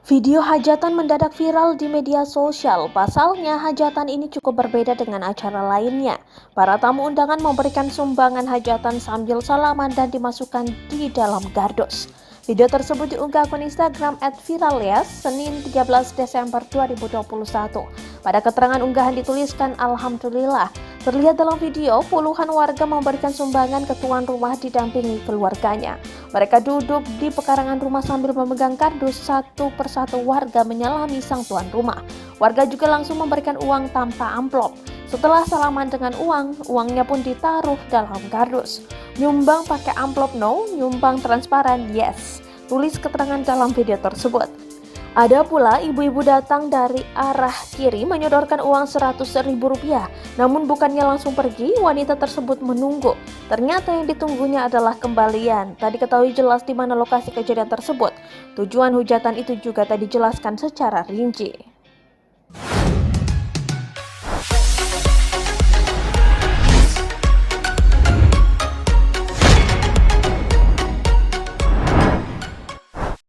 Video hajatan mendadak viral di media sosial. Pasalnya, hajatan ini cukup berbeda dengan acara lainnya. Para tamu undangan memberikan sumbangan hajatan sambil salaman dan dimasukkan di dalam kardus. Video tersebut diunggah akun Instagram @viralias Senin 13 Desember 2021. Pada keterangan unggahan dituliskan Alhamdulillah. Terlihat dalam video, puluhan warga memberikan sumbangan ke tuan rumah didampingi keluarganya. Mereka duduk di pekarangan rumah sambil memegang kardus. Satu persatu warga menyalami sang tuan rumah. Warga juga langsung memberikan uang tanpa amplop. Setelah salaman dengan uangnya pun ditaruh dalam kardus. Nyumbang pakai amplop no, nyumbang transparan yes. Tulis keterangan dalam video tersebut. Ada pula ibu-ibu datang dari arah kiri menyodorkan uang Rp100.000. Namun bukannya langsung pergi, wanita tersebut menunggu. Ternyata yang ditunggunya adalah kembalian. Tak diketahui jelas di mana lokasi kejadian tersebut. Tujuan hujatan itu juga tak dijelaskan secara rinci.